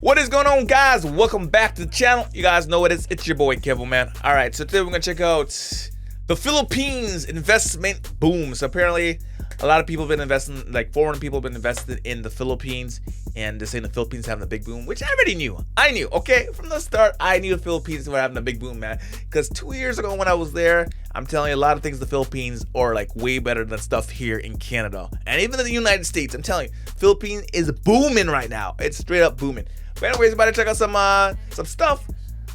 What is going on, guys? Welcome back to the channel. You guys know what it is. It's your boy Kevin, man. All right, so today we're gonna check out the Philippines investment boom. So apparently a lot of people have been investing, like foreign people have been invested in the Philippines, and they're saying the Philippines having a big boom, which I already knew. Okay, from the start I knew the Philippines were having a big boom, man, because 2 years ago when I was there, I'm telling you, a lot of things the Philippines are like way better than stuff here in Canada and even in the United States. I'm telling you, Philippines is booming right now. It's straight up booming. But anyways, about to check out some stuff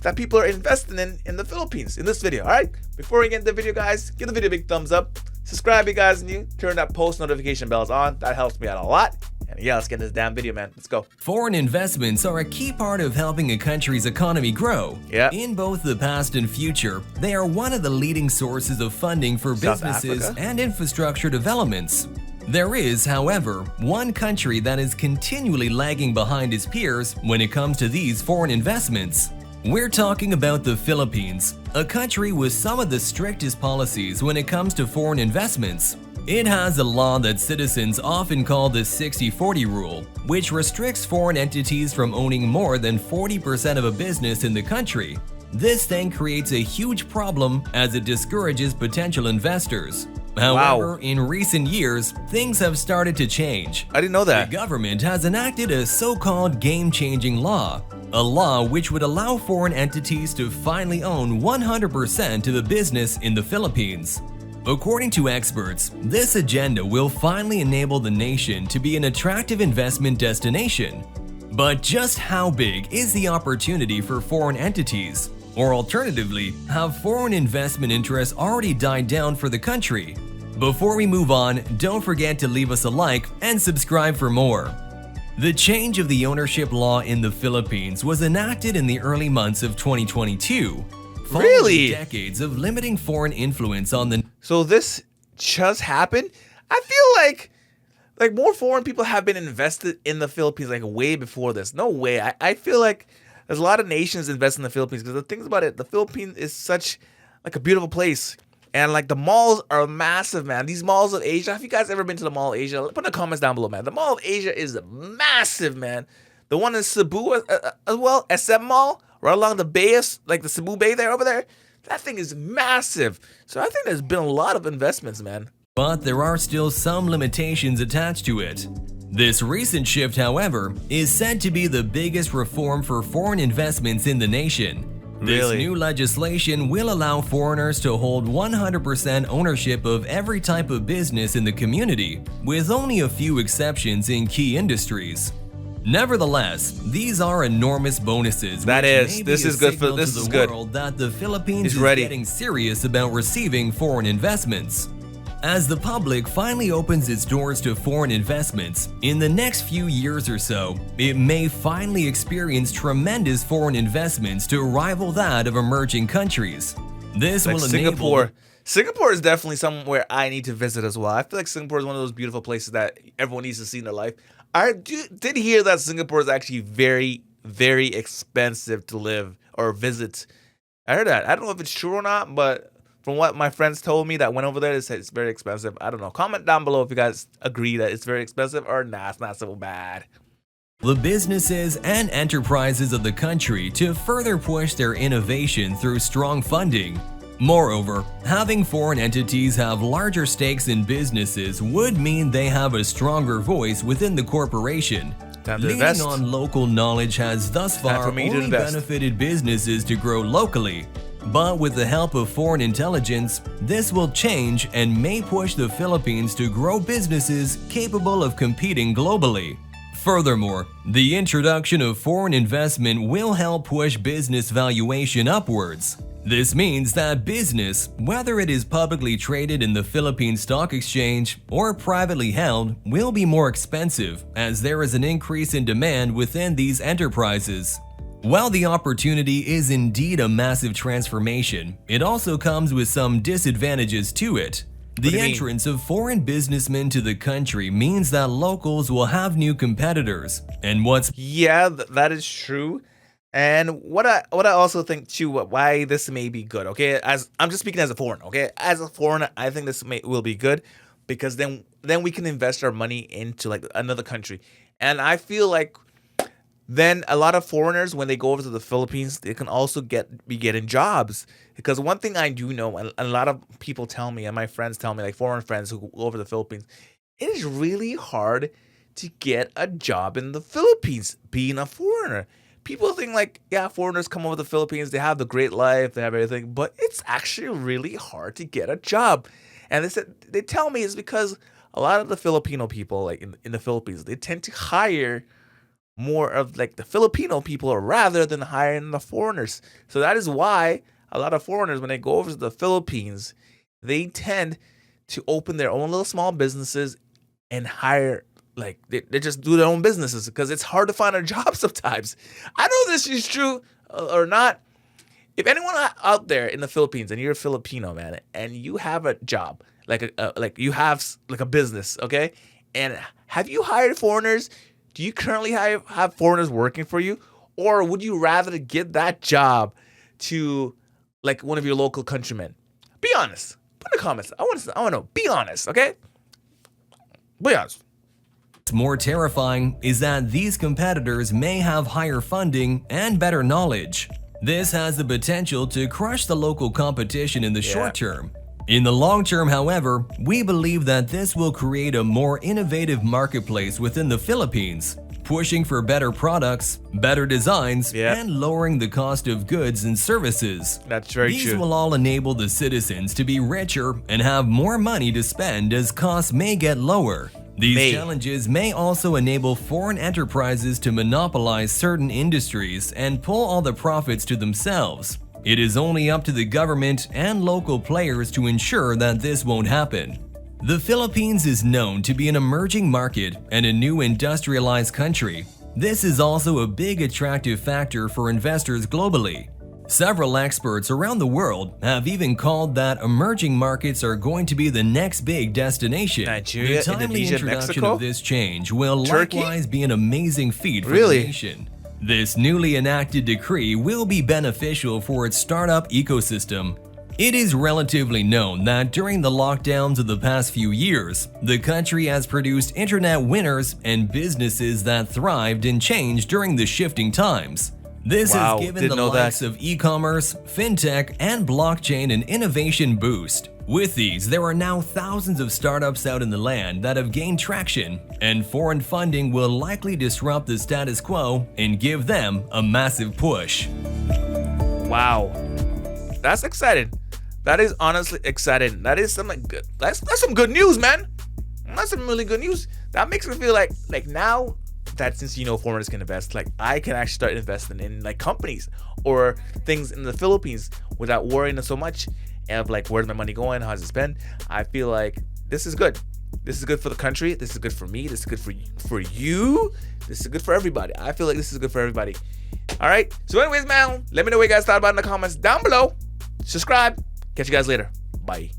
that people are investing in the Philippines in this video. All right, before we get into the video, guys, give the video a big thumbs up, subscribe if you guys are new, turn that post notification bells on. That helps me out a lot. And yeah, let's get into this damn video, man. Let's go. Foreign investments are a key part of helping a country's economy grow. Yeah. In both the past and future, they are one of the leading sources of funding for businesses and infrastructure developments. There is, however, one country that is continually lagging behind its peers when it comes to these foreign investments. We're talking about the Philippines, a country with some of the strictest policies when it comes to foreign investments. It has a law that citizens often call the 60-40 rule, which restricts foreign entities from owning more than 40% of a business in the country. This then creates a huge problem as it discourages potential investors. However, in recent years, things have started to change. I didn't know that. The government has enacted a so-called game-changing law, a law which would allow foreign entities to finally own 100% of a business in the Philippines. According to experts, this agenda will finally enable the nation to be an attractive investment destination. But just how big is the opportunity for foreign entities? Or alternatively, have foreign investment interests already died down for the country? Before we move on, don't forget to leave us a like and subscribe for more. The change of the ownership law in the Philippines was enacted in the early months of 2022. Really? Decades of limiting foreign influence on the... So this just happened? I feel like more foreign people have been invested in the Philippines like way before this. No way. I feel like there's a lot of nations invest in the Philippines because the things about it, the Philippines is such like a beautiful place. And like the malls are massive, man. These malls of Asia, have you guys ever been to the Mall of Asia? Put in the comments down below, man. The Mall of Asia is massive, man. The one in Cebu as well, SM Mall, right along the bay, like the Cebu Bay there over there. That thing is massive. So I think there's been a lot of investments, man. But there are still some limitations attached to it. This recent shift, however, is said to be the biggest reform for foreign investments in the nation. This new legislation will allow foreigners to hold 100% ownership of every type of business in the community, with only a few exceptions in key industries. Nevertheless, these are enormous bonuses. This is good for this is good. That the Philippines is getting serious about receiving foreign investments. As the public finally opens its doors to foreign investments, in the next few years or so, it may finally experience tremendous foreign investments to rival that of emerging countries. This will enable... Singapore is definitely somewhere I need to visit as well. I feel like Singapore is one of those beautiful places that everyone needs to see in their life. I did hear that Singapore is actually very, very expensive to live or visit. I heard that. I don't know if it's true or not, but from what my friends told me that went over there, they said it's very expensive. I don't know. Comment down below if you guys agree that it's very expensive or nah, it's not so bad. The businesses and enterprises of the country to further push their innovation through strong funding. Moreover, having foreign entities have larger stakes in businesses would mean they have a stronger voice within the corporation. Leaning on local knowledge has thus far only benefited businesses to grow locally. But with the help of foreign intelligence, this will change and may push the Philippines to grow businesses capable of competing globally. Furthermore, the introduction of foreign investment will help push business valuation upwards. This means that business, whether it is publicly traded in the Philippine Stock Exchange or privately held, will be more expensive as there is an increase in demand within these enterprises. While the opportunity is indeed a massive transformation, it also comes with some disadvantages to it. The entrance of foreign businessmen to the country means that locals will have new competitors, and that is true. And what I also think too, why this may be good, okay? As I'm just speaking as a foreigner, okay? As a foreigner, I think this will be good because then we can invest our money into like another country. And I feel like then a lot of foreigners, when they go over to the Philippines, they can also be getting jobs. Because one thing I do know, and a lot of people tell me, and my friends tell me, like foreign friends who go over to the Philippines, it is really hard to get a job in the Philippines being a foreigner. People think like, yeah, foreigners come over to the Philippines, they have the great life, they have everything, but it's actually really hard to get a job. And they tell me it's because a lot of the Filipino people, like in the Philippines, they tend to hire more of like the Filipino people rather than hiring the foreigners. So that is why a lot of foreigners, when they go over to the Philippines, they tend to open their own little small businesses and hire, like they just do their own businesses because it's hard to find a job sometimes. I know this is true or not. If anyone out there in the Philippines and you're a Filipino, man, and you have a job, like you have like a business, okay, and have you hired foreigners? Do you currently have foreigners working for you, or would you rather give that job to like one of your local countrymen? Be honest. Put in the comments. I want to know. Be honest, okay? Be honest. What's more terrifying is that these competitors may have higher funding and better knowledge. This has the potential to crush the local competition in the short term. In the long term, however, we believe that this will create a more innovative marketplace within the Philippines, pushing for better products, better designs, and lowering the cost of goods and services. That's very true. These will all enable the citizens to be richer and have more money to spend as costs may get lower. These challenges may also enable foreign enterprises to monopolize certain industries and pull all the profits to themselves. It is only up to the government and local players to ensure that this won't happen. The Philippines is known to be an emerging market and a new industrialized country. This is also a big attractive factor for investors globally. Several experts around the world have even called that emerging markets are going to be the next big destination. Nigeria, the timely Indonesia, introduction Mexico? of this change will Turkey? likewise be an amazing feat for the nation. This newly enacted decree will be beneficial for its startup ecosystem. It is relatively known that during the lockdowns of the past few years, the country has produced internet winners and businesses that thrived and changed during the shifting times. This has given the likes of e-commerce, fintech, and blockchain an innovation boost. With these, there are now thousands of startups out in the land that have gained traction, and foreign funding will likely disrupt the status quo and give them a massive push. Wow. That's exciting. That is honestly exciting. That is something good. That's some good news, man. That's some really good news. That makes me feel like now that since foreigners can invest, like I can actually start investing in like companies or things in the Philippines without worrying so much of like where's my money going, how's it spent. I feel like this is good. This is good for the country. This is good for me. This is good for you. This is good for everybody. I feel like this is good for everybody. All right. So anyways, man, let me know what you guys thought about in the comments down below. Subscribe. Catch you guys later. Bye.